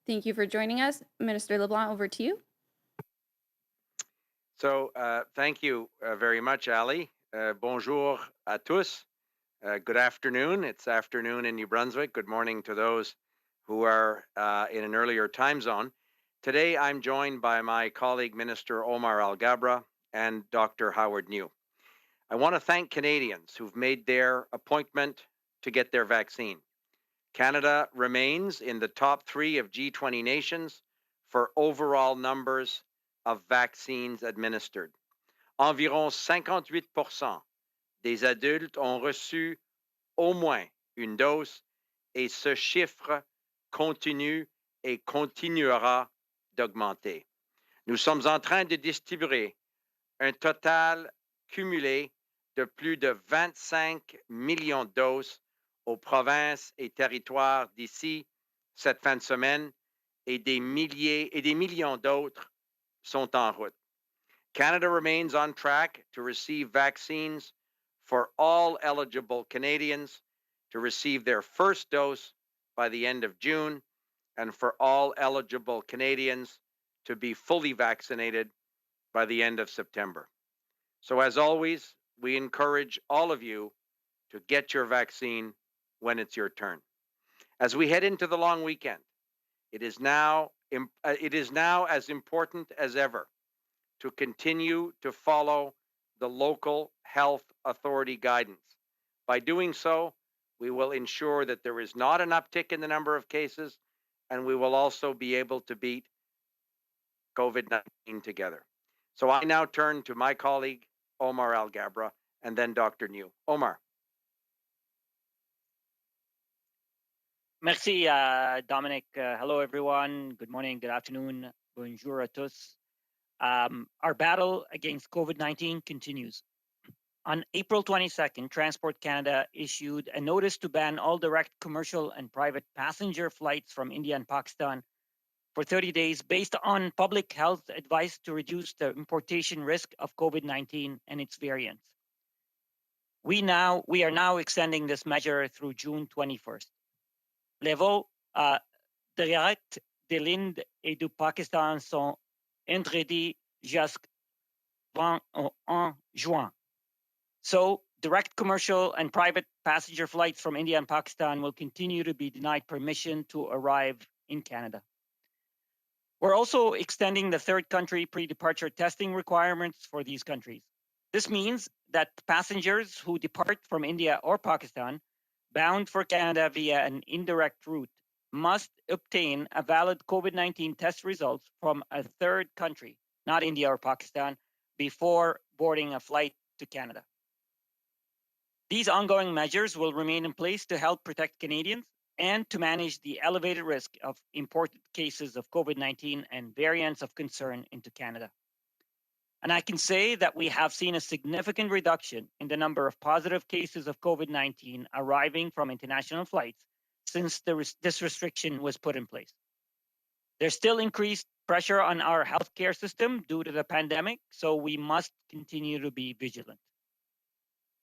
Thank you for joining us. Minister LeBlanc, over to you. So thank you very much, Ali. Bonjour à tous. Good afternoon. It's afternoon in New Brunswick. Good morning to those who are in an earlier time zone. Today, I'm joined by my colleague, Minister Omar Alghabra and Dr. Howard Njoo. I want to thank Canadians who've made their appointment to get their vaccine. Canada remains in the top 3 of G20 nations for overall numbers of vaccines administered. Environ 58% des adultes ont reçu au moins une dose et ce chiffre continue et continuera d'augmenter. Nous sommes en train de distribuer un total cumulé de plus de 25 millions de doses aux provinces et territoires d'ici cette fin de semaine et des milliers et des millions d'autres sont en route. Canada remains on track to receive vaccines for all eligible Canadians to receive their first dose by the end of June, and for all eligible Canadians to be fully vaccinated by the end of September. So, as always, we encourage all of you to get your vaccine when it's your turn. As we head into the long weekend, it is now as important as ever to continue to follow the local health authority guidance. By doing so, we will ensure that there is not an uptick in the number of cases, and we will also be able to beat COVID-19 together. So I now turn to my colleague, Omar Alghabra, and then Dr. Njoo. Omar. Merci, Dominic. Hello, everyone. Good morning, good afternoon. Bonjour à tous. Our battle against COVID-19 continues. On April 22nd, Transport Canada issued a notice to ban all direct commercial and private passenger flights from India and Pakistan for 30 days based on public health advice to reduce the importation risk of COVID-19 and its variants. We are now extending this measure through June 21st. Les vols directs de l'Inde et du Pakistan sont interdits jusqu'en juin. So, direct commercial and private passenger flights from India and Pakistan will continue to be denied permission to arrive in Canada. We're also extending the third country pre-departure testing requirements for these countries. This means that passengers who depart from India or Pakistan bound for Canada via an indirect route must obtain a valid COVID-19 test results from a third country, not India or Pakistan, before boarding a flight to Canada. These ongoing measures will remain in place to help protect Canadians and to manage the elevated risk of imported cases of COVID-19 and variants of concern into Canada. And I can say that we have seen a significant reduction in the number of positive cases of COVID-19 arriving from international flights since this restriction was put in place. There's still increased pressure on our healthcare system due to the pandemic, so we must continue to be vigilant.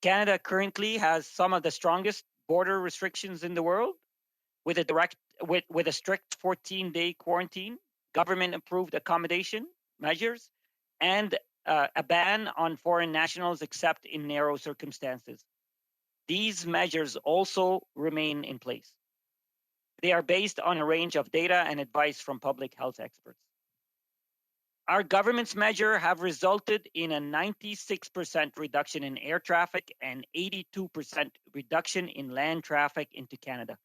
Canada currently has some of the strongest border restrictions in the world, with a strict 14-day quarantine, government-approved accommodation measures, and a ban on foreign nationals except in narrow circumstances. These measures also remain in place. They are based on a range of data and advice from public health experts. Our government's measures have resulted in a 96% reduction in air traffic and 82% reduction in land traffic into Canada.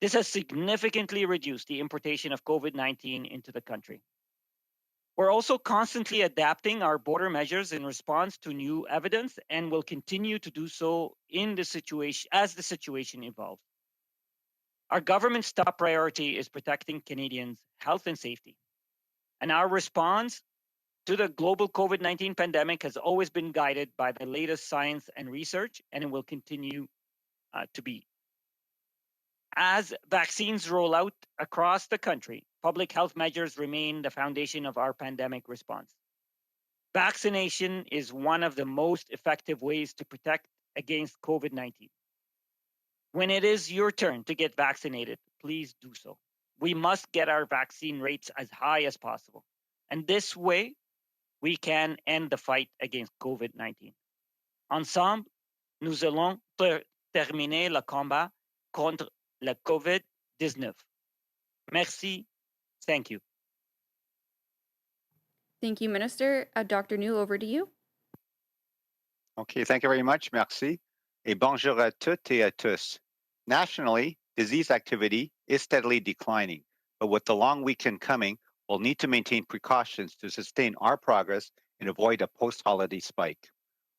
This has significantly reduced the importation of COVID-19 into the country. We're also constantly adapting our border measures in response to new evidence and will continue to do so as the situation evolves. Our government's top priority is protecting Canadians' health and safety. And our response to the global COVID-19 pandemic has always been guided by the latest science and research, and it will continue to be. As vaccines roll out across the country, public health measures remain the foundation of our pandemic response. Vaccination is one of the most effective ways to protect against COVID-19. When it is your turn to get vaccinated, please do so. we must get our vaccine rates as high as possible. And this way, we can end the fight against COVID-19. Ensemble, nous allons terminer le combat contre la COVID-19. Merci. Thank you. Thank you, Minister. Dr. Njoo, over to you. Okay, thank you very much. Merci. Et bonjour à toutes et à tous. Nationally, disease activity is steadily declining, but with the long weekend coming, we'll need to maintain precautions to sustain our progress and avoid a post-holiday spike.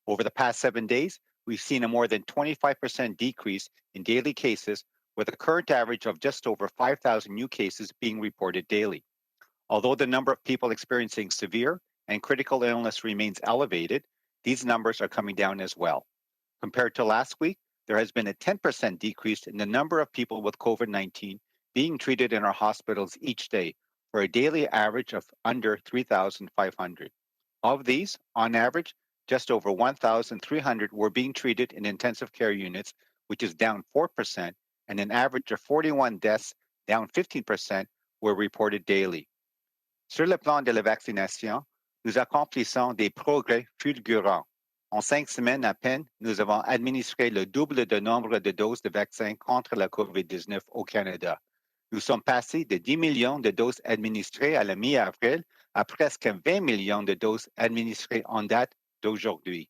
Over the past 7 days, we've seen a more than 25% decrease in daily cases, with a current average of just over 5,000 new cases being reported daily. Although the number of people experiencing severe and critical illness remains elevated, these numbers are coming down as well. Compared to last week, there has been a 10% decrease in the number of people with COVID-19 being treated in our hospitals each day, for a daily average of under 3,500. Of these, on average, just over 1,300 were being treated in intensive care units, which is down 4%, and an average of 41 deaths, down 15%, were reported daily. Sur le plan de la vaccination, nous accomplissons des progrès fulgurants. En 5 semaines à peine, nous avons administré le double de nombre de doses de vaccins contre la COVID-19 au Canada. Nous sommes passés de 10 millions de doses administrées à la mi-avril à presque 20 millions de doses administrées en date d'aujourd'hui.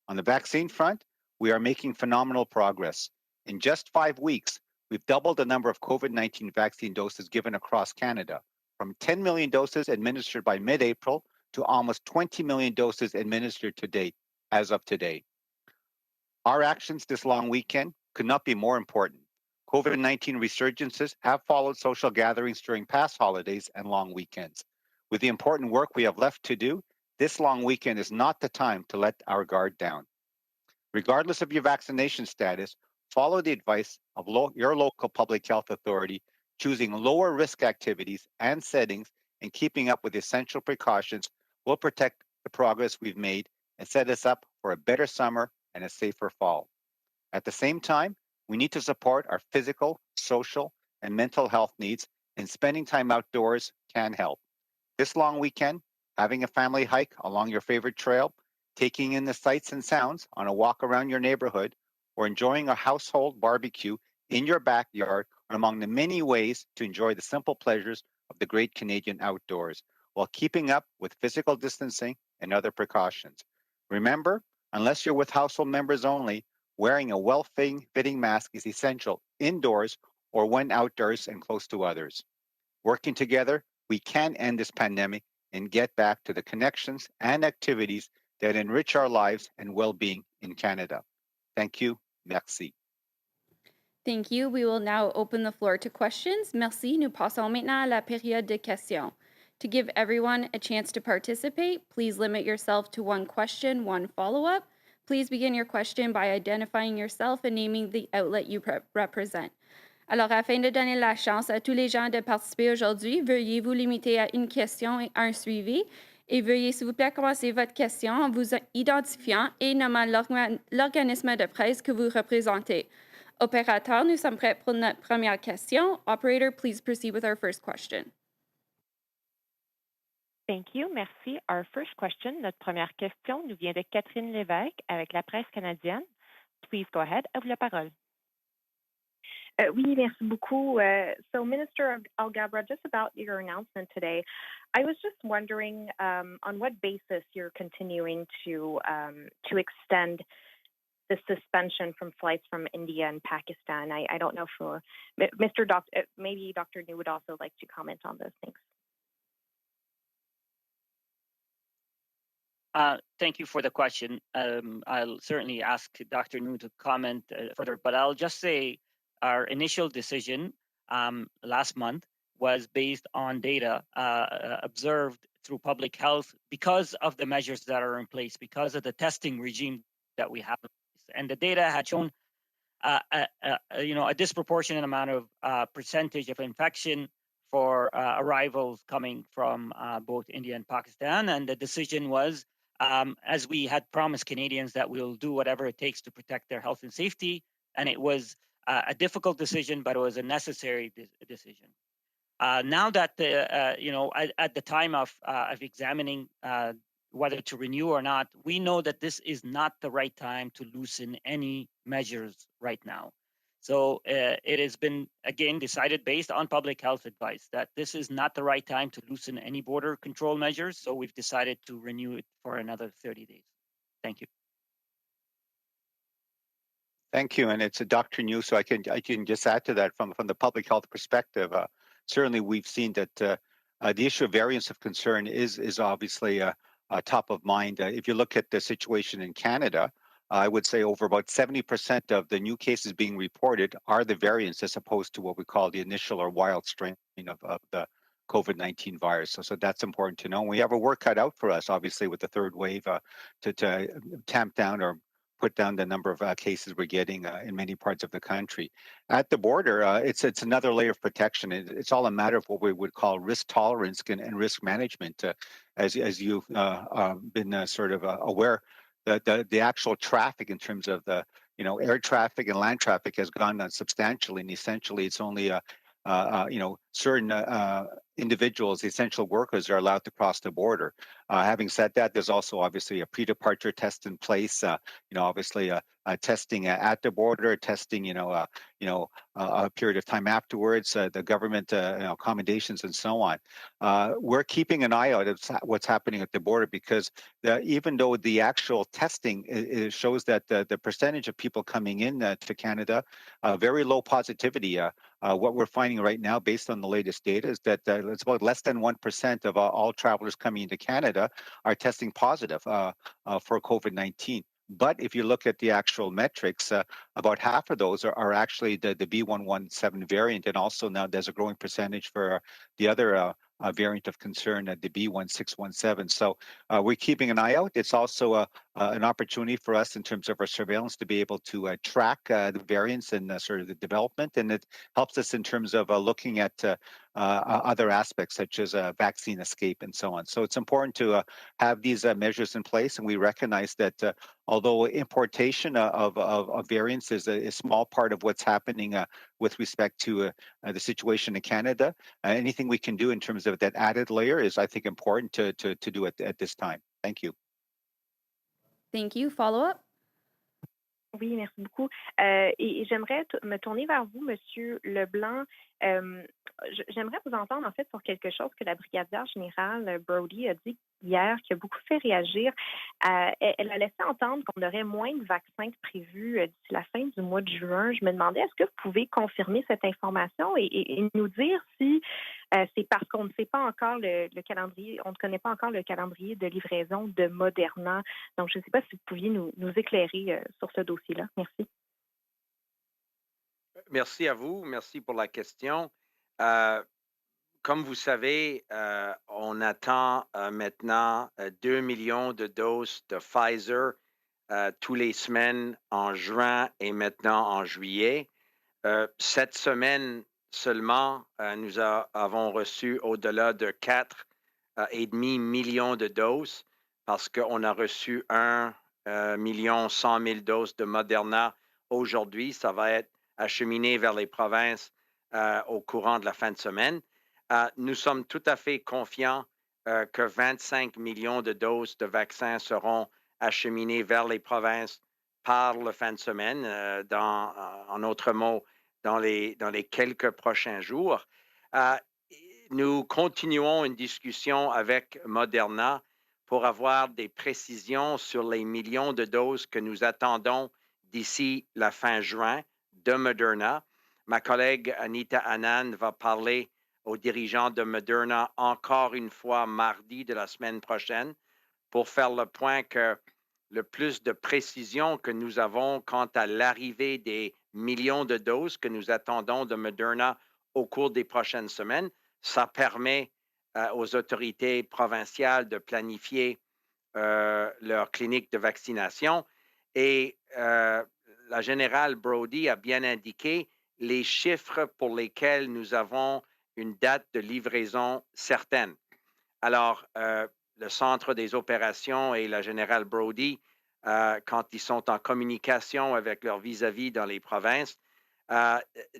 On the vaccine front, we are making phenomenal progress. In just 5 weeks, we've doubled the number of COVID-19 vaccine doses given across Canada, from 10 million doses administered by mid-April to almost 20 million doses administered to date as of today. Our actions this long weekend could not be more important. COVID-19 resurgences have followed social gatherings during past holidays and long weekends. With the important work we have left to do, this long weekend is not the time to let our guard down. Regardless of your vaccination status, follow the advice of your local public health authority, choosing lower risk activities and settings and keeping up with essential precautions will protect the progress we've made and set us up for a better summer and a safer fall. At the same time, we need to support our physical, social, and mental health needs, and spending time outdoors can help. This long weekend, having a family hike along your favorite trail, taking in the sights and sounds on a walk around your neighborhood, or enjoying a household barbecue in your backyard are among the many ways to enjoy the simple pleasures of the great Canadian outdoors, while keeping up with physical distancing and other precautions. Remember, unless you're with household members only, wearing a well-fitting mask is essential indoors or when outdoors and close to others. Working together, we can end this pandemic and get back to the connections and activities that enrich our lives and well-being in Canada. Thank you. Merci. Thank you. We will now open the floor to questions. Merci. Nous passons maintenant à la période de questions. To give everyone a chance to participate, please limit yourself to one question, one follow-up. Please begin your question by identifying yourself and naming the outlet you represent. Alors, afin de donner la chance à tous les gens de participer aujourd'hui, veuillez vous limiter à une question et un suivi. Et veuillez, s'il vous plaît, commencer votre question en vous identifiant et nommant l'organisme de presse que vous représentez. Opérateur, nous sommes prêts pour notre première question. Operator, please proceed with our first question. Thank you. Merci. Our first question, notre première question, nous vient de Catherine Lévesque avec la presse canadienne. Please go ahead. À vous la parole. Oui, merci beaucoup. So, Minister Alghabra, just about your announcement today, I was just wondering on what basis you're continuing to extend the suspension from flights from India and Pakistan. I don't know for maybe Dr. Njoo would also like to comment on those things. Thank you for the question. I'll certainly ask Dr. Njoo to comment further, but I'll just say our initial decision last month was based on data observed through public health because of the measures that are in place, because of the testing regime that we have. And the data had shown a disproportionate amount of percentage of infection for arrivals coming from both India and Pakistan. And the decision was, as we had promised Canadians, that we'll do whatever it takes to protect their health and safety. And it was a difficult decision, but it was a necessary decision. Now that at the time of examining whether to renew or not, we know that this is not the right time to loosen any measures right now. So it has been again decided based on public health advice that this is not the right time to loosen any border control measures. So we've decided to renew it for another 30 days. Thank you. Thank you, and it's a Dr. Njoo, so I can just add to that from the public health perspective. Certainly, we've seen that the issue of variants of concern is obviously top of mind. If you look at the situation in Canada, I would say over about 70% of the new cases being reported are the variants, as opposed to what we call the initial or wild strain of the COVID-19 virus. So that's important to know. We have a work cut out for us, obviously, with the third wave to tamp down or put down the number of cases we're getting in many parts of the country. At the border, it's another layer of protection. It's all a matter of what we would call risk tolerance and risk management. As you've been sort of aware, the actual traffic in terms of the air traffic and land traffic has gone down substantially, and essentially it's only certain individuals, essential workers, are allowed to cross the border. Having said that, there's also obviously a pre-departure test in place. Obviously testing at the border, testing, a period of time afterwards, the government accommodations and so on. We're keeping an eye out of what's happening at the border, because even though the actual testing shows that the percentage of people coming in to Canada, very low positivity. What we're finding right now, based on the latest data, is that it's about less than 1% of all travelers coming into Canada are testing positive for COVID-19. But if you look at the actual metrics, about half of those are actually the B117 variant, and also now there's a growing percentage for the other variant of concern, the B1617. So we're keeping an eye out. It's also an opportunity for us in terms of our surveillance to be able to track the variants and sort of the development, and it helps us in terms of looking at other aspects such as vaccine escape and so on. So it's important to have these measures in place, and we recognize that although importation of variants is a small part of what's happening with respect to the situation in Canada, anything we can do in terms of that added layer is, I think, important to do at this time. Thank you. Thank you. Follow up? Oui, merci beaucoup. Et j'aimerais me tourner vers vous, Monsieur Leblanc. J'aimerais vous entendre en fait sur quelque chose que la brigadière générale Brody a dit hier, qui a beaucoup fait réagir. Elle a laissé entendre qu'on aurait moins de vaccins que prévu d'ici la fin du mois de juin. Je me demandais, est-ce que vous pouvez confirmer cette information et nous dire si c'est parce qu'on ne sait pas encore le calendrier, on ne connaît pas encore le calendrier de livraison de Moderna. Donc, je ne sais pas si vous pouviez nous éclairer sur ce dossier-là. Merci. Merci à vous. Merci pour la question. Comme vous savez, on attend maintenant 2 millions de doses de Pfizer tous les semaines en juin et maintenant en juillet. Cette semaine seulement, nous avons reçu au-delà de 4,5 millions de doses, parce qu'on a reçu 1,1 million doses de Moderna aujourd'hui. Ça va être acheminé vers les provinces au courant de la fin de semaine. Nous sommes tout à fait confiants que 25 millions de doses de vaccins seront acheminées vers les provinces par la fin de semaine, en autres mots, dans les quelques prochains jours. Nous continuons une discussion avec Moderna pour avoir des précisions sur les millions de doses que nous attendons d'ici la fin juin de Moderna. Ma collègue Anita Anand va parler aux dirigeants de Moderna encore une fois mardi de la semaine prochaine pour faire le point que le plus de précision que nous avons quant à l'arrivée des millions de doses que nous attendons de Moderna au cours des prochaines semaines, ça permet aux autorités provinciales de planifier leur clinique de vaccination. Et la générale Brody a bien indiqué les chiffres pour lesquels nous avons une date de livraison certaine. Alors, le centre des opérations et la générale Brody, quand ils sont en communication avec leurs vis-à-vis dans les provinces,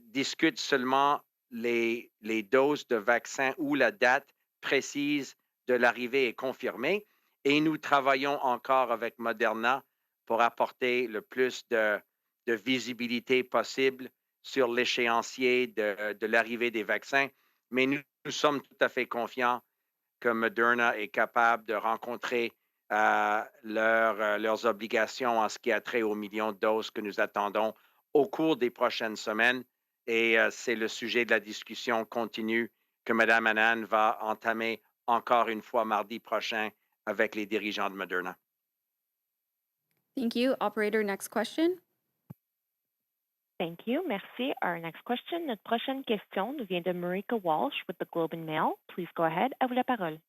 discutent seulement les doses de vaccins où la date précise de l'arrivée est confirmée. Et nous travaillons encore avec Moderna pour apporter le plus de visibilité possible sur l'échéancier de l'arrivée des vaccins. Mais nous sommes tout à fait confiants que Moderna est capable de rencontrer leurs obligations en ce qui a trait aux millions de doses que nous attendons au cours des prochaines semaines. Et c'est le sujet de la discussion continue que Mme Annan va entamer encore une fois mardi prochain avec les dirigeants de Moderna. Thank you. Operator, next question. Thank you. Merci. Our next question. Notre prochaine question nous vient de Marika Walsh with the Globe and Mail. Please go ahead. À vous la parole.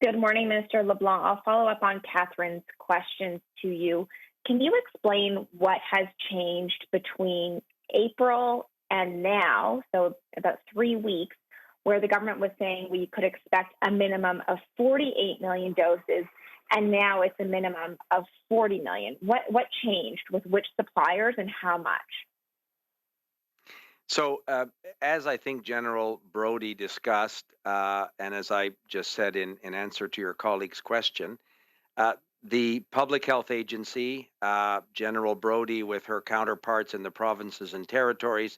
Good morning, Minister LeBlanc. I'll follow up on Catherine's questions to you. Can you explain what has changed between April and now, so about 3 weeks, where the government was saying we could expect a minimum of 48 million doses, and now it's a minimum of 40 million? What changed with which suppliers and how much? So, as I think General Brody discussed, and as I just said in answer to your colleague's question, the Public Health Agency, General Brody with her counterparts in the provinces and territories,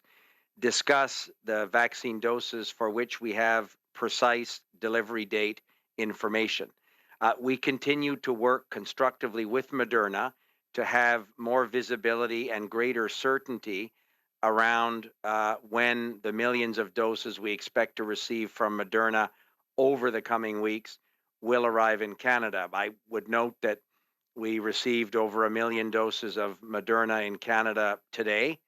discuss the vaccine doses for which we have precise delivery date information. We continue to work constructively with Moderna to have more visibility and greater certainty around when the millions of doses we expect to receive from Moderna over the coming weeks will arrive in Canada. I would note that we received over 1 million doses of Moderna in Canada today.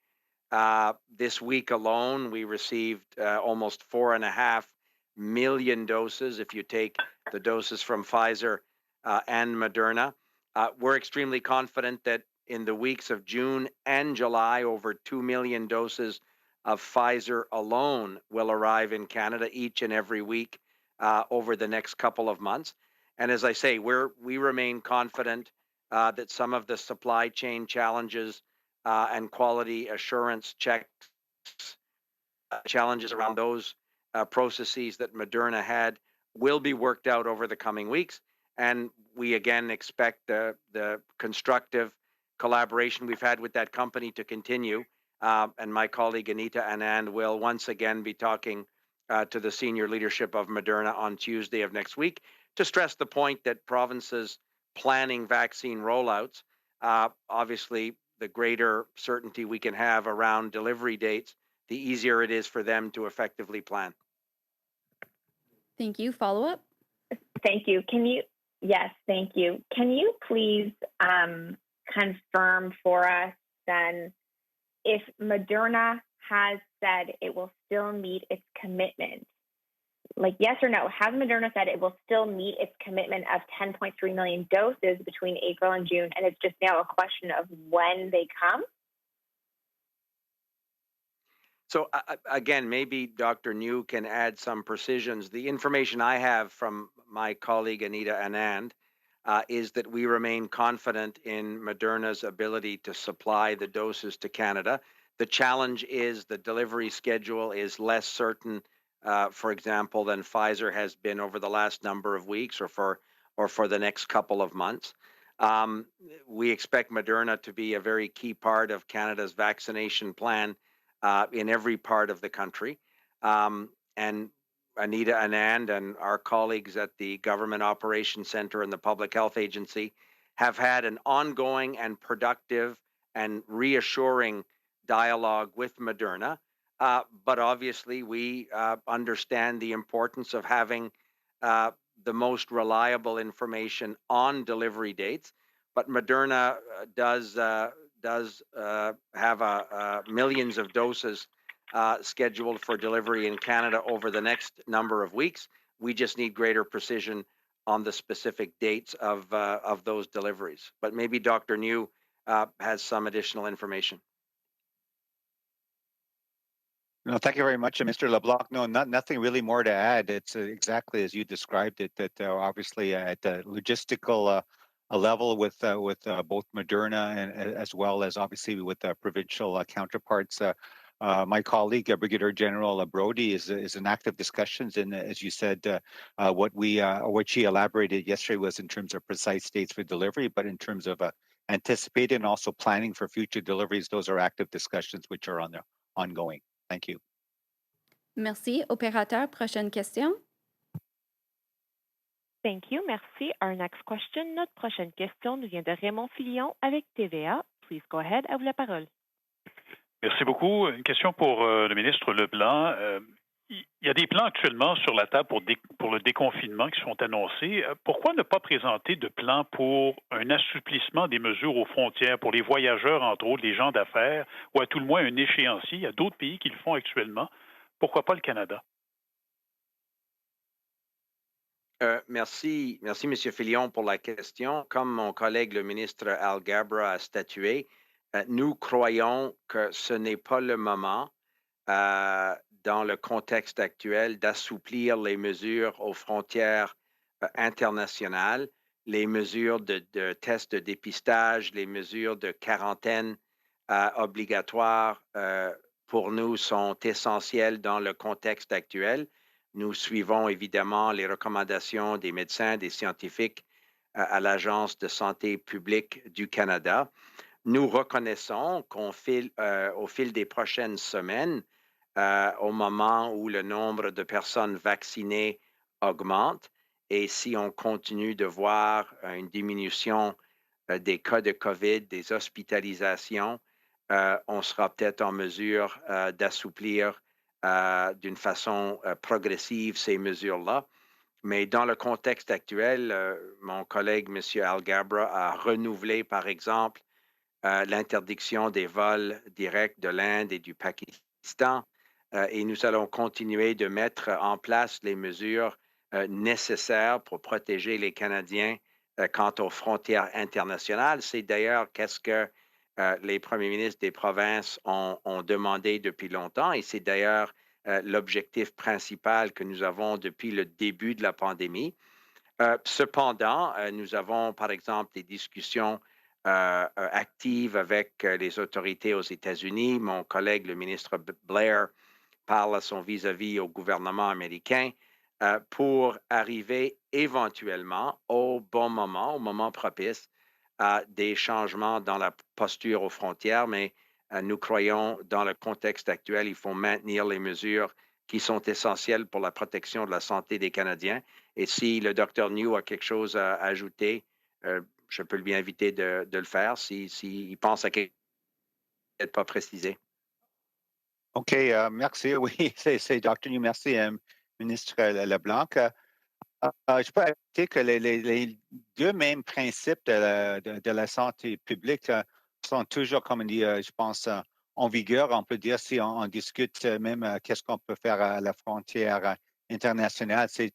This week alone, we received almost 4.5 million doses if you take the doses from Pfizer and Moderna. We're extremely confident that in the weeks of June and July, over 2 million doses of Pfizer alone will arrive in Canada each and every week over the next couple of months. And as I say, we remain confident that some of the supply chain challenges and quality assurance checks, challenges around those processes that Moderna had will be worked out over the coming weeks. And we again expect the constructive collaboration we've had with that company to continue. And my colleague Anita Anand will once again be talking to the senior leadership of Moderna on Tuesday of next week to stress the point that provinces planning vaccine rollouts, obviously the greater certainty we can have around delivery dates, the easier it is for them to effectively plan. Thank you. Follow up? Thank you. Yes, thank you. Can you please confirm for us then if Moderna has said it will still meet its commitment? Like, yes or no, has Moderna said it will still meet its commitment of 10.3 million doses between April and June, and it's just now a question of when they come? So again, maybe Dr. Njoo can add some precisions. The information I have from my colleague Anita Anand is that we remain confident in Moderna's ability to supply the doses to Canada. The challenge is the delivery schedule is less certain, for example, than Pfizer has been over the last number of weeks or for the next couple of months. We expect Moderna to be a very key part of Canada's vaccination plan in every part of the country. And Anita Anand and our colleagues at the Government Operations Center and the Public Health Agency have had an ongoing and productive and reassuring dialogue with Moderna. But obviously, we understand the importance of having the most reliable information on delivery dates. But Moderna does have millions of doses scheduled for delivery in Canada over the next number of weeks. We just need greater precision on the specific dates of those deliveries. But maybe Dr. Njoo has some additional information. No, thank you very much, Mr. LeBlanc. No, nothing really more to add. It's exactly as you described it. That obviously at the logistical level with both Moderna and as well as obviously with provincial counterparts, my colleague, Brigadier General Brody, is in active discussions. And as you said, what she elaborated yesterday was in terms of precise dates for delivery, but in terms of anticipating and also planning for future deliveries, those are active discussions which are ongoing. Thank you. Merci. Opérateur, prochaine question. Thank you. Merci. Our next question, notre prochaine question nous vient de Raymond Filion avec TVA. Please go ahead. À vous la parole. Merci beaucoup. Une question pour le ministre Leblanc. Il y a des plans actuellement sur la table pour le déconfinement qui sont annoncés. Pourquoi ne pas présenter de plan pour un assouplissement des mesures aux frontières pour les voyageurs, entre autres, les gens d'affaires, ou à tout le moins un échéancier? Il y a d'autres pays qui le font actuellement. Pourquoi pas le Canada? Merci, M. Filion, pour la question. Comme mon collègue, le ministre Alghabra, a statué, nous croyons que ce n'est pas le moment, dans le contexte actuel, d'assouplir les mesures aux frontières internationales, les mesures de tests de dépistage, les mesures de quarantaine obligatoires, pour nous, sont essentielles dans le contexte actuel. Nous suivons évidemment les recommandations des médecins, des scientifiques à l'Agence de santé publique du Canada. Nous reconnaissons qu'au fil des prochaines semaines, au moment où le nombre de personnes vaccinées augmente, et si on continue de voir une diminution des cas de COVID, des hospitalisations, on sera peut-être en mesure d'assouplir d'une façon progressive ces mesures-là. Mais dans le contexte actuel, mon collègue, M. Alghabra, a renouvelé, par exemple, l'interdiction des vols directs de l'Inde et du Pakistan. Et nous allons continuer de mettre en place les mesures nécessaires pour protéger les Canadiens quant aux frontières internationales. C'est d'ailleurs qu'est-ce que les premiers ministres des provinces ont demandé depuis longtemps, et c'est d'ailleurs l'objectif principal que nous avons depuis le début de la pandémie. Cependant, nous avons, par exemple, des discussions actives avec les autorités aux États-Unis. Mon collègue, le ministre Blair, parle à son vis-à-vis au gouvernement américain pour arriver éventuellement au bon moment, au moment propice, à des changements dans la posture aux frontières, mais nous croyons, dans le contexte actuel, il faut maintenir les mesures qui sont essentielles pour la protection de la santé des Canadiens. Et si le Dr Njoo a quelque chose à ajouter, je peux lui inviter de le faire s'il pense à quelque chose qui n'est pas précisé. OK, merci. Oui, c'est Dr. Njoo. Merci, ministre Leblanc. Je peux ajouter que les deux mêmes principes de la santé publique sont toujours, comme on dit, je pense, en vigueur. On peut dire, si on discute même qu'est-ce qu'on peut faire à la frontière internationale, c'est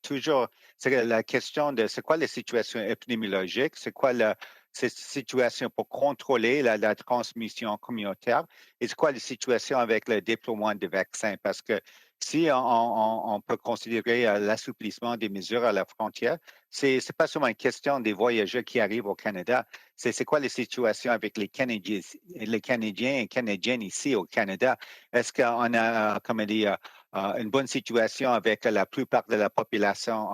la question de c'est quoi la situation épidémiologique, c'est quoi la situation pour contrôler la transmission communautaire et c'est quoi la situation avec le déploiement des vaccins. Parce que si on peut considérer l'assouplissement des mesures à la frontière, c'est pas seulement une question des voyageurs qui arrivent au Canada, c'est quoi les situations avec les Canadiens et Canadiennes ici au Canada? Est-ce qu'on a, comme on dit, une bonne situation avec la plupart de la population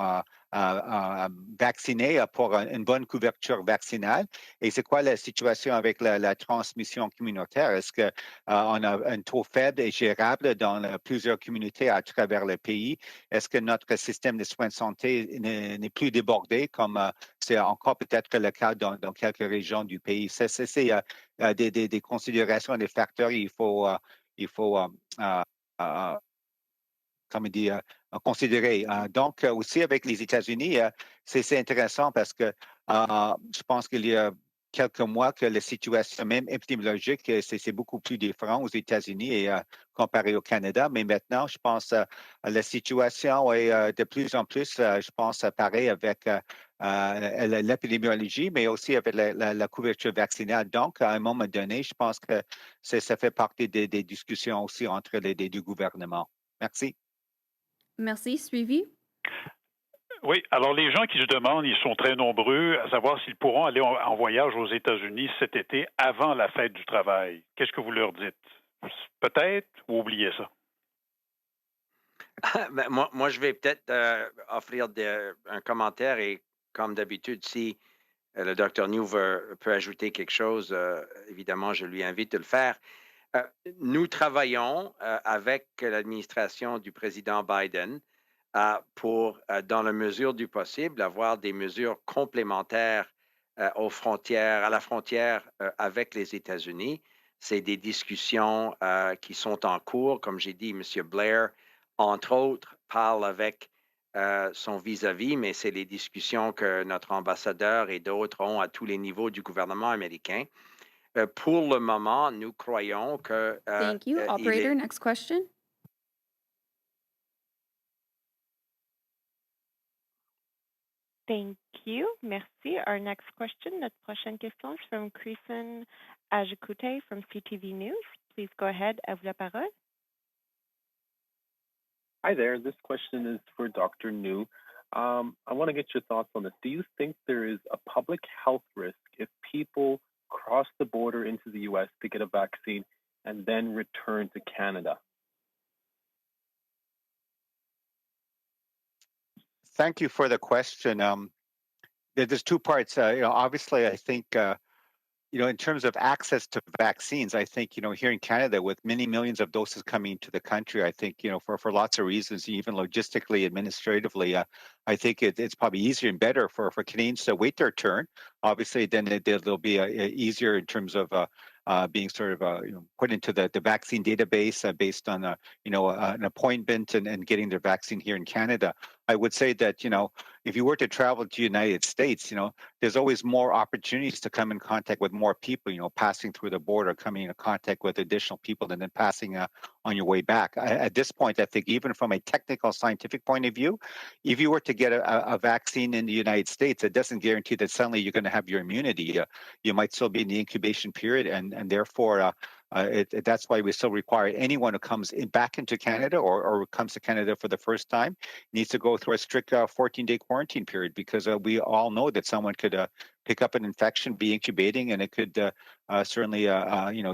vaccinée pour une bonne couverture vaccinale? Et c'est quoi la situation avec la transmission communautaire? Est-ce qu'on a un taux faible et gérable dans plusieurs communautés à travers le pays? Est-ce que notre système de soins de santé n'est plus débordé comme c'est encore peut-être le cas dans quelques régions du pays? C'est des considérations, des facteurs il faut comme on dit, considérer. Donc, aussi avec les États-Unis, c'est intéressant parce que je pense qu'il y a quelques mois que la situation même épidémiologique, c'est beaucoup plus différent aux États-Unis et comparé au Canada. Mais maintenant, je pense la situation est de plus en plus, je pense, pareil avec l'épidémiologie, mais aussi avec la couverture vaccinale. Donc, à un moment donné, je pense que ça fait partie des discussions aussi entre les deux gouvernements. Merci. Merci. Suivi. Oui, alors les gens qui se demandent, ils sont très nombreux à savoir s'ils pourront aller en voyage aux États-Unis cet été avant la fête du travail. Qu'est-ce que vous leur dites? peut-être, ou oubliez ça? Ben, moi, je vais peut-être offrir un commentaire et comme d'habitude, si le docteur Njoo peut ajouter quelque chose, évidemment, je lui invite de le faire. Euh, Nous travaillons avec l'administration du président Biden pour, dans la mesure du possible, avoir des mesures complémentaires aux frontières, à la frontière avec les États-Unis. C'est des discussions qui sont en cours. Comme j'ai dit, M. Blair, entre autres, parle avec son vis-à-vis, mais c'est les discussions que notre ambassadeur et d'autres ont à tous les niveaux du gouvernement américain. Pour le moment, nous croyons que Thank you. il Operator, est. next question. Thank you. Merci. Our next question, notre prochaine question, is from Christian Ajikute from CTV News. Please go ahead. À vous la parole. Hi there. This question is for Dr. Njoo. I want to get your thoughts on this. Do you think there is a public health risk if people cross the border into the U.S. to get a vaccine and then return to Canada? Thank you for the question. There's two parts. Obviously, I think in terms of access to vaccines, I think, here in Canada, with many millions of doses coming to the country, I think, for lots of reasons, even logistically, administratively, I think it's probably easier and better for Canadians to wait their turn. Obviously, then they'll be easier in terms of being sort of put into the vaccine database based on an appointment and getting their vaccine here in Canada. I would say that if you were to travel to the United States, there's always more opportunities to come in contact with more people, passing through the border, coming into contact with additional people, and then passing on your way back. At this point, I think even from a technical scientific point of view, if you were to get a vaccine in the United States, it doesn't guarantee that suddenly you're going to have your immunity. You might still be in the incubation period, and therefore that's why we still require anyone who comes back into Canada or comes to Canada for the first time needs to go through a strict 14-day quarantine period, because we all know that someone could pick up an infection, be incubating, and it could certainly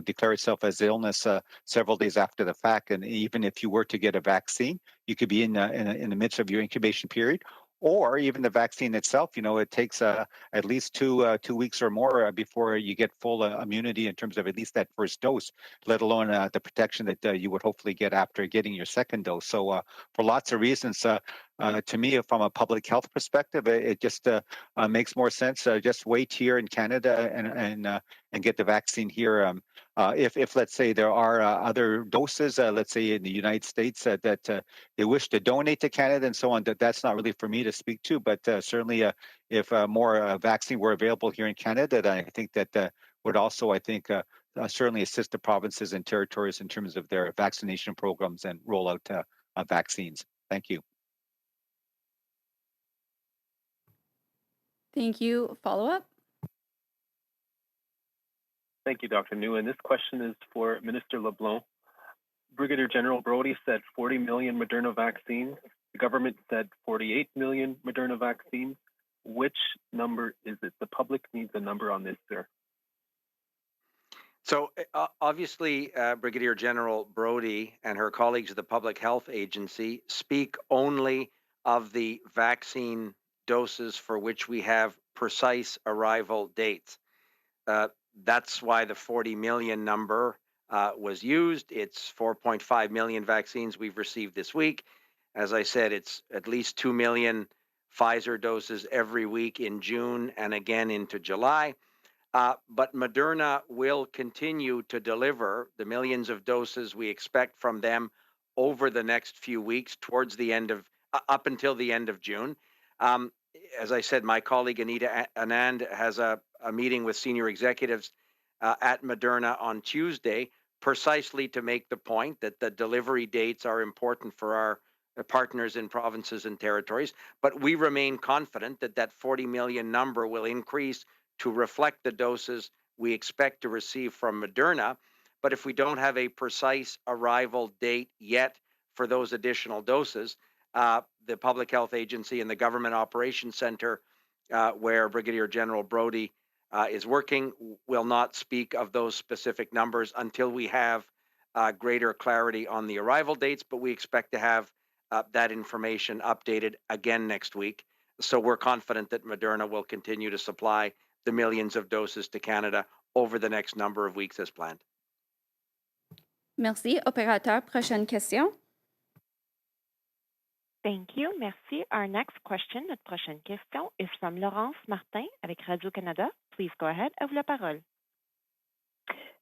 declare itself as illness several days after the fact. And even if you were to get a vaccine, you could be in the midst of your incubation period. Or even the vaccine itself, it takes at least 2 weeks or more before you get full immunity in terms of at least that first dose, let alone the protection that you would hopefully get after getting your second dose. So for lots of reasons, to me, from a public health perspective, it just makes more sense. Just wait here in Canada and get the vaccine here. If let's say there are other doses, let's say in the United States that they wish to donate to Canada and so on, that's not really for me to speak to. But certainly, if more vaccine were available here in Canada, then I think that would also, I think, certainly assist the provinces and territories in terms of their vaccination programs and rollout of vaccines. Thank you. Thank you. Follow up. Thank you, Dr. Njoo. And this question is for Minister LeBlanc. Brigadier General Brody said 40 million Moderna vaccines. The government said 48 million Moderna vaccines. Which number is it? The public needs a number on this, sir. So obviously, Brigadier General Brody and her colleagues at the Public Health Agency speak only of the vaccine doses for which we have precise arrival dates. That's why the 40 million number was used. It's 4.5 million vaccines we've received this week. As I said, it's at least 2 million Pfizer doses every week in June and again into July. But Moderna will continue to deliver the millions of doses we expect from them over the next few weeks towards the end of, up until the end of June. As I said, my colleague Anita Anand has a meeting with senior executives at Moderna on Tuesday, precisely to make the point that the delivery dates are important for our partners in provinces and territories. But we remain confident that that 40 million number will increase to reflect the doses we expect to receive from Moderna. But if we don't have a precise arrival date yet for those additional doses, the Public Health Agency and the Government Operations Center, where Brigadier General Brody is working, will not speak of those specific numbers until we have greater clarity on the arrival dates, but we expect to have that information updated again next week. So we're confident that Moderna will continue to supply the millions of doses to Canada over the next number of weeks as planned. Merci. Opérateur, prochaine question. Thank you. Merci. Our next question, notre prochaine question, is from Laurence Martin avec Radio-Canada. Please go ahead. À vous la parole.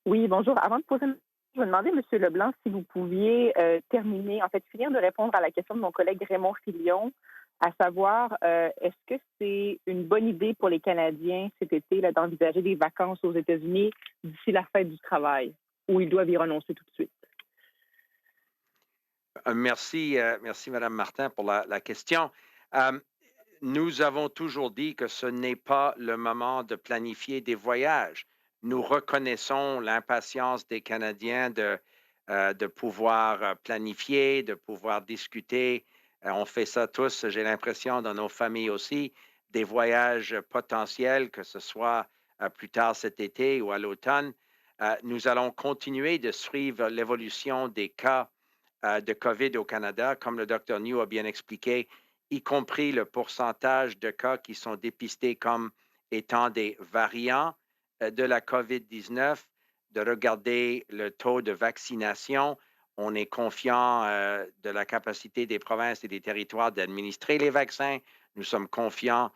Oui, bonjour. Avant de poser, je me demandais, M. Leblanc, si vous pouviez terminer, en fait, finir de répondre à la question de mon collègue Raymond Filion, à savoir, est-ce que c'est une bonne idée pour les Canadiens cet été là, d'envisager des vacances aux États-Unis d'ici la fête du travail, ou ils doivent y renoncer tout de suite? Merci, Mme Martin, pour la question. Nous avons toujours dit que ce n'est pas le moment de planifier des voyages. Nous reconnaissons l'impatience des Canadiens de pouvoir planifier, de pouvoir discuter. On fait ça tous, j'ai l'impression, dans nos familles aussi, des voyages potentiels, que ce soit plus tard cet été ou à l'automne. Nous allons continuer de suivre l'évolution des cas de COVID au Canada, comme le Dr Njoo a bien expliqué, y compris le pourcentage de cas qui sont dépistés comme étant des variants de la COVID-19, de regarder le taux de vaccination. On est confiant de la capacité des provinces et des territoires d'administrer les vaccins. Nous sommes confiants,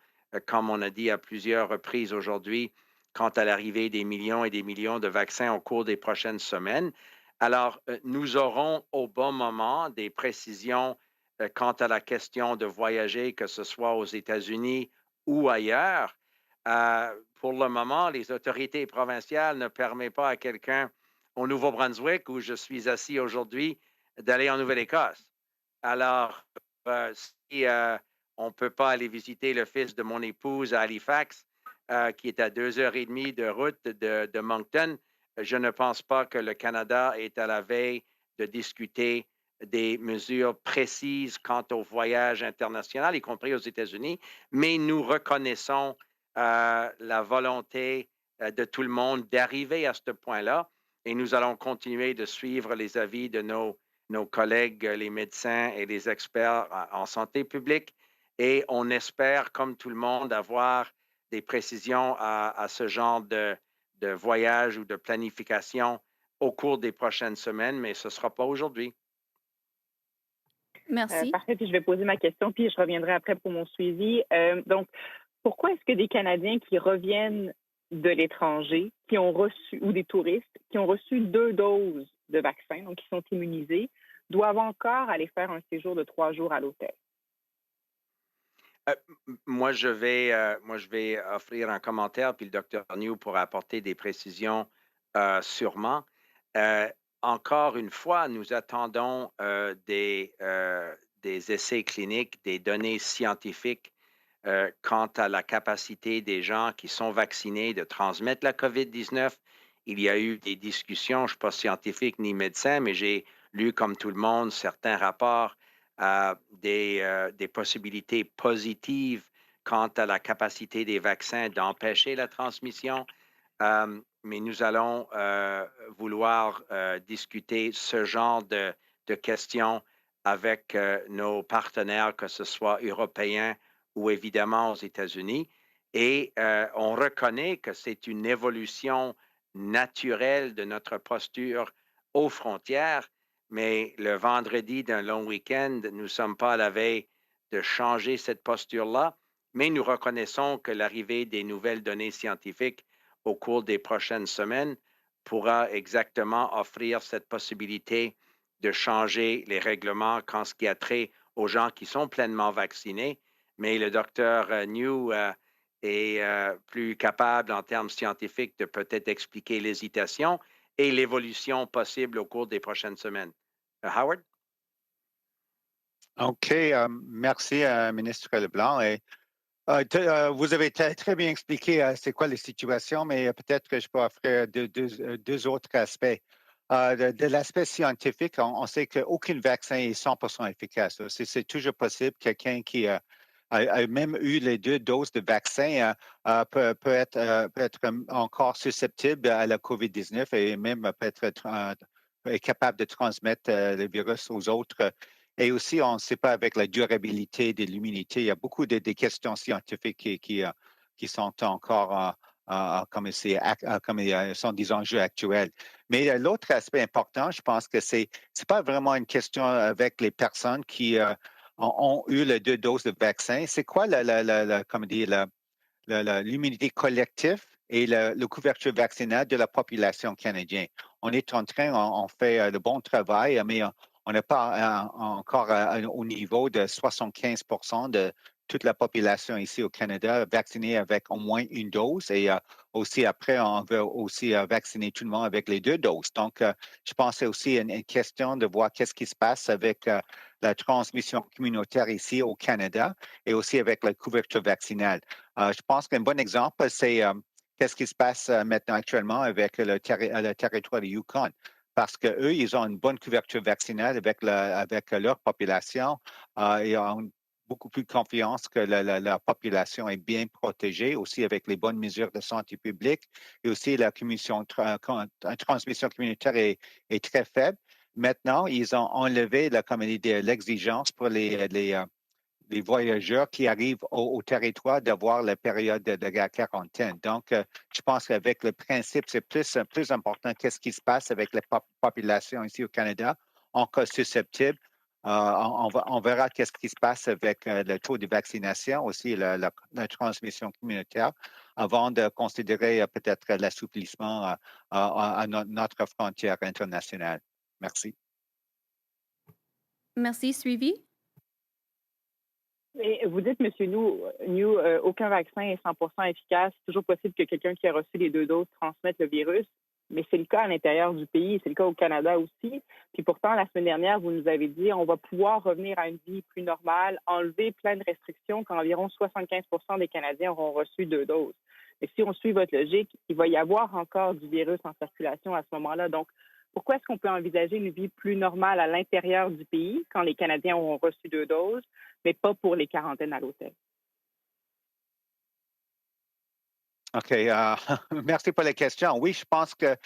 comme on a dit à plusieurs reprises aujourd'hui, quant à l'arrivée des millions et des millions de vaccins au cours des prochaines semaines. Alors, nous aurons au bon moment des précisions quant à la question de voyager, que ce soit aux États-Unis ou ailleurs. Pour le moment, les autorités provinciales ne permettent pas à quelqu'un au Nouveau-Brunswick, où je suis assis aujourd'hui, d'aller en Nouvelle-Écosse. Alors, si on ne peut pas aller visiter le fils de mon épouse à Halifax, qui est à 2h30 de route de Moncton, je ne pense pas que le Canada est à la veille de discuter des mesures précises quant au voyage international, y compris aux États-Unis, mais nous reconnaissons la volonté de tout le monde d'arriver à ce point-là et nous allons continuer de suivre les avis de nos collègues, les médecins et les experts en santé publique et on espère, comme tout le monde, avoir des précisions à ce genre de voyage ou de planification au cours des prochaines semaines, mais ce ne sera pas aujourd'hui. Merci. Parfait, puis je vais poser ma question, puis je reviendrai après pour mon suivi. Donc, pourquoi est-ce que des Canadiens qui reviennent de l'étranger, qui ont reçu, ou des touristes, qui ont reçu 2 doses de vaccin, donc qui sont immunisés, doivent encore aller faire un séjour de 3 jours à l'hôtel? Moi, je vais offrir un commentaire, puis le Dr Njoo pourra apporter des précisions sûrement. Encore une fois, nous attendons des essais cliniques, des données scientifiques quant à la capacité des gens qui sont vaccinés de transmettre la COVID-19. Il y a eu des discussions, je ne suis pas scientifique ni médecin, mais j'ai lu comme tout le monde certains rapports des possibilités positives quant à la capacité des vaccins d'empêcher la transmission. Mais nous allons vouloir discuter ce genre de questions avec nos partenaires, que ce soit européens ou évidemment aux États-Unis. Et on reconnaît que c'est une évolution naturelle de notre posture aux frontières, mais le vendredi d'un long week-end, nous ne sommes pas à la veille de changer cette posture-là, mais nous reconnaissons que l'arrivée des nouvelles données scientifiques au cours des prochaines semaines pourra exactement offrir cette possibilité de changer les règlements quand ce qui a trait aux gens qui sont pleinement vaccinés. Mais le docteur Njoo est plus capable en termes scientifiques de peut-être expliquer l'hésitation et l'évolution possible au cours des prochaines semaines. Howard? OK, merci, ministre Leblanc. Et, vous avez très bien expliqué c'est quoi la situation, mais peut-être que je peux offrir deux autres aspects. De l'aspect scientifique, on sait qu'aucun vaccin est 100% efficace. C'est toujours possible. Quelqu'un qui a même eu les 2 doses de vaccin peut être encore susceptible à la COVID-19 et même peut est capable de transmettre le virus aux autres. Et aussi, on ne sait pas avec la durabilité de l'immunité. Il y a beaucoup de questions scientifiques qui sont encore comme sont des enjeux actuels. Mais l'autre aspect important, je pense que c'est pas vraiment une question avec les personnes qui ont eu les 2 doses de vaccin. C'est quoi l'immunité collective et la couverture vaccinale de la population canadienne? On est en train, on fait le bon travail, mais on n'est pas encore au niveau de 75 de toute la population ici au Canada vaccinée avec au moins une dose. Et aussi, après, on veut aussi vacciner tout le monde avec les 2 doses. Donc, je pense que c'est aussi une question de voir qu'est-ce qui se passe avec la transmission communautaire ici au Canada et aussi avec la couverture vaccinale. Je pense qu'un bon exemple, c'est qu'est-ce qui se passe maintenant actuellement avec le territoire de Yukon. Parce qu'eux, ils ont une bonne couverture vaccinale avec leur population. Ils ont beaucoup plus confiance que la population est bien protégée, aussi avec les bonnes mesures de santé publique. Et aussi, la transmission communautaire est très faible. Maintenant, ils ont enlevé l'exigence pour les voyageurs qui arrivent au territoire d'avoir la période de la quarantaine. Donc, je pense qu'avec le principe, c'est plus important qu'est-ce qui se passe avec la population ici au Canada en cas susceptible. On verra qu'est-ce qui se passe avec le taux de vaccination, aussi la transmission communautaire, avant de considérer peut-être l'assouplissement à notre frontière internationale. Merci. Merci. Suivi? Et vous dites, M. Njoo, aucun vaccin est 100% efficace. C'est toujours possible que quelqu'un qui a reçu les 2 doses transmette le virus. Mais c'est le cas à l'intérieur du pays, c'est le cas au Canada aussi. Puis pourtant, la semaine dernière, vous nous avez dit on va pouvoir revenir à une vie plus normale, enlever plein de restrictions quand environ 75 des Canadiens auront reçu 2 doses. Et si on suit votre logique, il va y avoir encore du virus en circulation à ce moment-là. Donc, pourquoi est-ce qu'on peut envisager une vie plus normale à l'intérieur du pays quand les Canadiens auront reçu 2 doses, mais pas pour les quarantaines à l'hôtel? OK. Merci pour la question. Oui, je pense que ne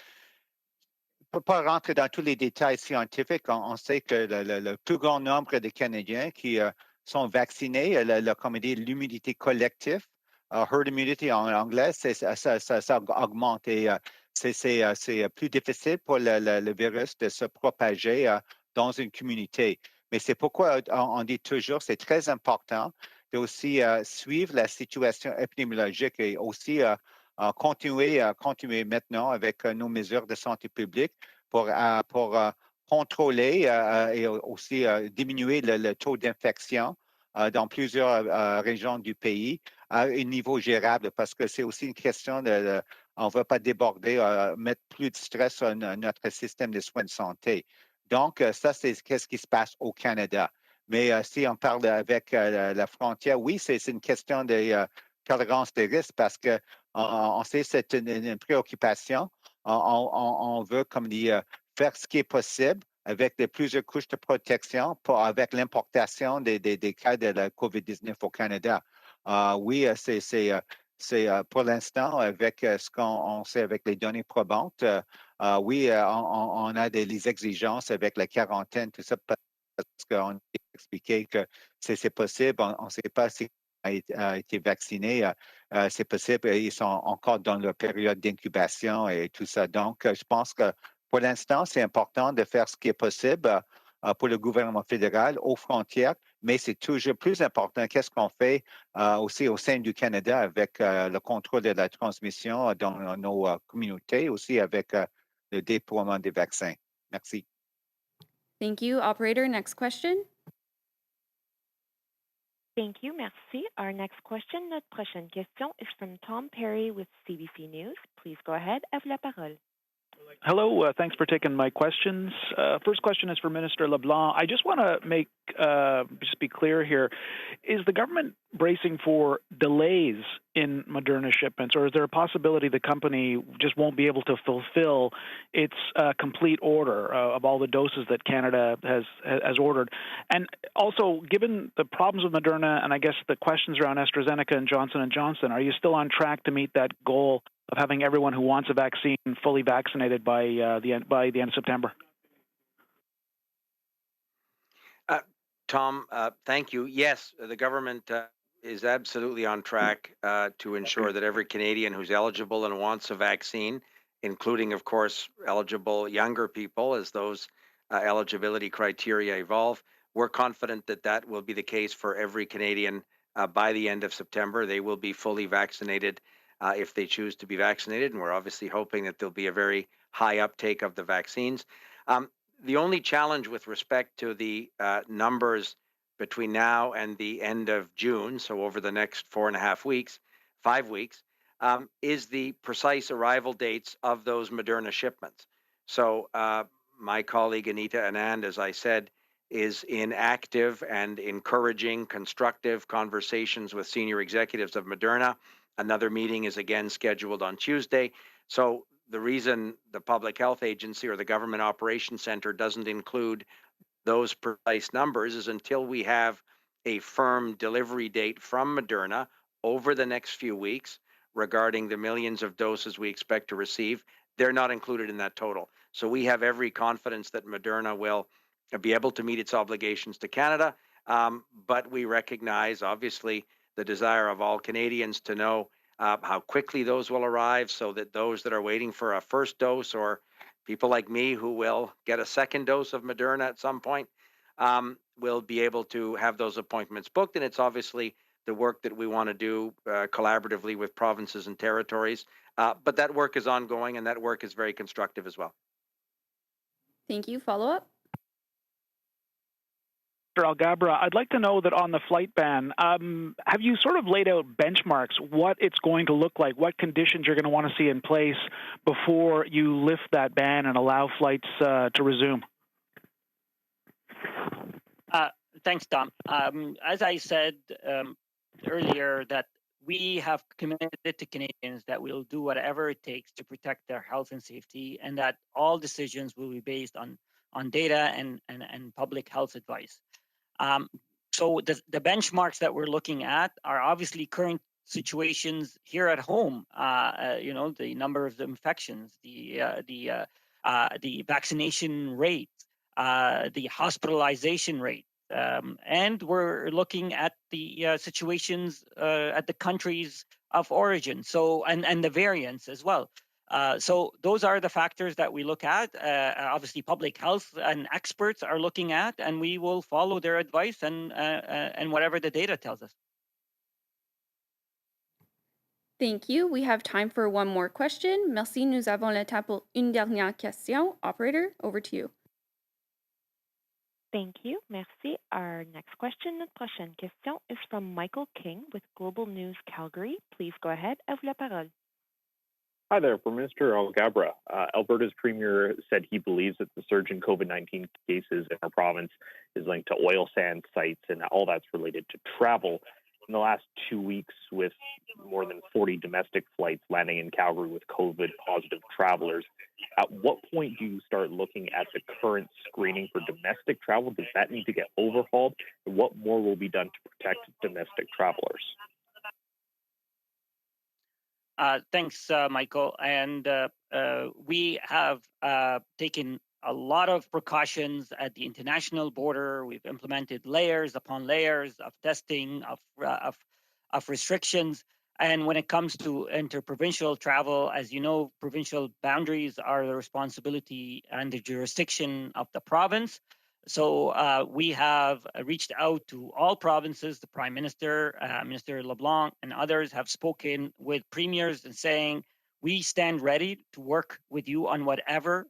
peut pas rentrer dans tous les détails scientifiques. On sait que le plus grand nombre de Canadiens qui sont vaccinés, comme on dit, l'immunité collective, herd immunity en anglais, ça augmente et c'est plus difficile pour le virus de se propager dans une communauté. Mais c'est pourquoi on dit toujours, c'est très important de aussi suivre la situation épidémiologique et aussi continuer maintenant avec nos mesures de santé publique pour contrôler et aussi diminuer le taux d'infection dans plusieurs régions du pays à un niveau gérable parce que c'est aussi une question on ne veut pas déborder, mettre plus de stress sur notre système de soins de santé. Donc, ça, c'est ce qui se passe au Canada. Mais si on parle avec la frontière, oui, c'est une question de tolérance des risques parce que on sait que c'est une préoccupation. On veut, comme dit, faire ce qui est possible avec plusieurs couches de protection avec l'importation des cas de la COVID-19 au Canada. Oui, c'est pour l'instant, avec ce qu'on sait avec les données probantes, oui, on a les exigences avec la quarantaine, tout ça, parce qu'on a expliqué que c'est possible. On ne sait pas si a été vacciné, c'est possible, ils sont encore dans leur période d'incubation et tout ça. Donc, je pense que pour l'instant, c'est important de faire ce qui est possible pour le gouvernement fédéral aux frontières, mais c'est toujours plus important qu'est-ce qu'on fait aussi au sein du Canada avec le contrôle de la transmission dans nos communautés, aussi avec le déploiement des vaccins. Merci. Thank you. Operator, next question. Thank you. Merci. Our next question, notre prochaine question is from Tom Perry with CBC News. Please go ahead. À vous la parole. Hello. Thanks for taking my questions. First question is for Minister LeBlanc. I just want to just be clear here. Is the government bracing for delays in Moderna shipments, or is there a possibility the company just won't be able to fulfill its complete order of all the doses that Canada has ordered? And also, given the problems with Moderna and I guess the questions around AstraZeneca and Johnson & Johnson, are you still on track to meet that goal of having everyone who wants a vaccine fully vaccinated by the end of September? Tom, thank you. Yes, the government is absolutely on track to ensure that every Canadian who's eligible and wants a vaccine, including, of course, eligible younger people as those eligibility criteria evolve, we're confident that that will be the case for every Canadian by the end of September. They will be fully vaccinated if they choose to be vaccinated, and we're obviously hoping that there'll be a very high uptake of the vaccines. Um, the only challenge with respect to the numbers between now and the end of June, so over the next 4.5 weeks, 5 weeks, is the precise arrival dates of those Moderna shipments. So my colleague Anita Anand, as I said, is in active and encouraging, constructive conversations with senior executives of Moderna. Another meeting is again scheduled on Tuesday. So the reason the Public Health Agency or the Government Operations Center doesn't include those precise numbers is until we have a firm delivery date from Moderna over the next few weeks regarding the millions of doses we expect to receive. They're not included in that total. So we have every confidence that Moderna will be able to meet its obligations to Canada. But we recognize, obviously, the desire of all Canadians to know how quickly those will arrive so that those that are waiting for a first dose or people like me who will get a second dose of Moderna at some point will be able to have those appointments booked. And it's obviously the work that we want to do collaboratively with provinces and territories. But that work is ongoing and that work is very constructive as well. Thank you. Follow up? Mr. Alghabra, I'd like to know that on the flight ban, have you sort of laid out benchmarks, what it's going to look like, what conditions you're going to want to see in place before you lift that ban and allow flights to resume? Thanks, Tom. As I said earlier, that we have committed to Canadians that we'll do whatever it takes to protect their health and safety, and that all decisions will be based on data and public health advice. So the benchmarks that we're looking at are obviously current situations here at home. The number of infections, the vaccination rate, the hospitalization rate, and we're looking at the situations at the countries of origin. So and the variants as well. So those are the factors that we look at. Obviously, public health and experts are looking at, and we will follow their advice and whatever the data tells us. Thank you. We have time for one more question. Merci. Nous avons le temps pour une dernière question. Operator, over to you. Thank you. Merci. Our next question, notre prochaine question, is from Michael King with Global News Calgary. Please go ahead. À vous la parole. Hi there. For Minister Alghabra, Alberta's premier said he believes that the surge in COVID-19 cases in our province is linked to oil sand sites and all that's related to travel. In the last 2 weeks, with more than 40 domestic flights landing in Calgary with COVID-positive travelers, at what point do you start looking at the current screening for domestic travel? Does that need to get overhauled? And what more will be done to protect domestic travelers? Thanks, Michael. And we have taken a lot of precautions at the international border. We've implemented layers upon layers of testing, of restrictions. And when it comes to interprovincial travel, as you know, provincial boundaries are the responsibility and the jurisdiction of the province. So we have reached out to all provinces. The Prime Minister, Minister LeBlanc, and others have spoken with premiers and saying, we stand ready to work with you on whatever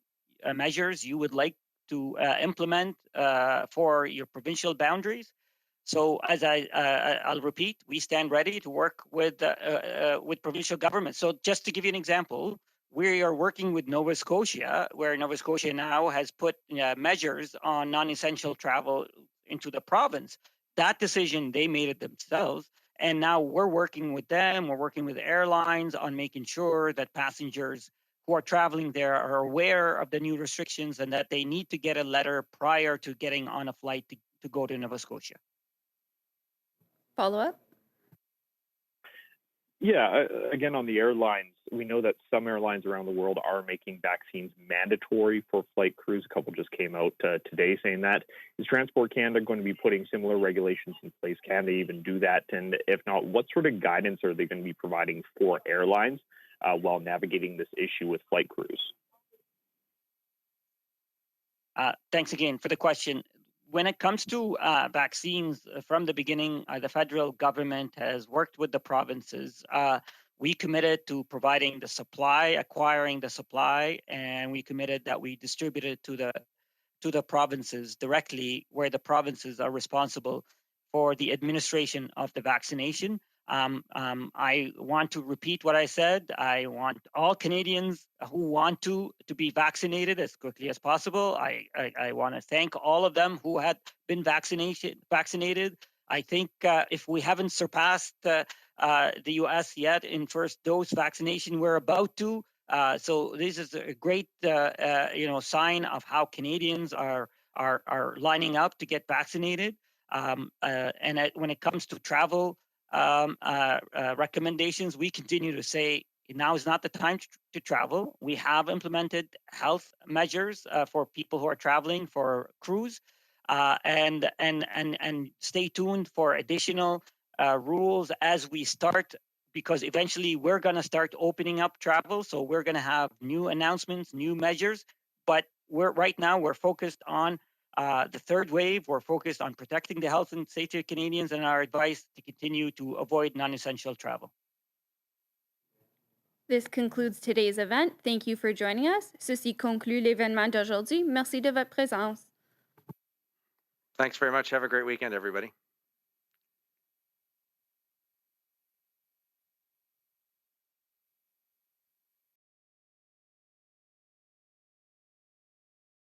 measures you would like to implement for your provincial boundaries. So as I'll repeat, we stand ready to work with provincial governments. So just to give you an example, we are working with Nova Scotia, where Nova Scotia now has put measures on non-essential travel into the province. That decision, they made it themselves. And now we're working with them, we're working with airlines on making sure that passengers who are traveling there are aware of the new restrictions and that they need to get a letter prior to getting on a flight to go to Nova Scotia. Follow up? Yeah, again, on the airlines, we know that some airlines around the world are making vaccines mandatory for flight crews. A couple just came out today saying that. Is Transport Canada going to be putting similar regulations in place? Can they even do that? And if not, what sort of guidance are they going to be providing for airlines while navigating this issue with flight crews? Thanks again for the question. When it comes to vaccines, from the beginning, the federal government has worked with the provinces. We committed to providing the supply, acquiring the supply, and we committed that we distribute it to the provinces directly, where the provinces are responsible for the administration of the vaccination. I want to repeat what I said. I want all Canadians who want to be vaccinated as quickly as possible. I want to thank all of them who had been vaccinated. I think if we haven't surpassed the U.S. yet in first dose vaccination, we're about to. So this is a great, sign of how Canadians are lining up to get vaccinated. When it comes to travel recommendations, we continue to say now is not the time to travel. We have implemented health measures for people who are traveling, for crews, and stay tuned for additional rules as we start, because eventually we're going to start opening up travel. So we're going to have new announcements, new measures. But right now we're focused on the third wave. We're focused on protecting the health and safety of Canadians, and our advice to continue to avoid non-essential travel. This concludes today's event. Thank you for joining us. Ceci conclut l'événement d'aujourd'hui. Merci de votre présence. Thanks very much. Have a great weekend, everybody.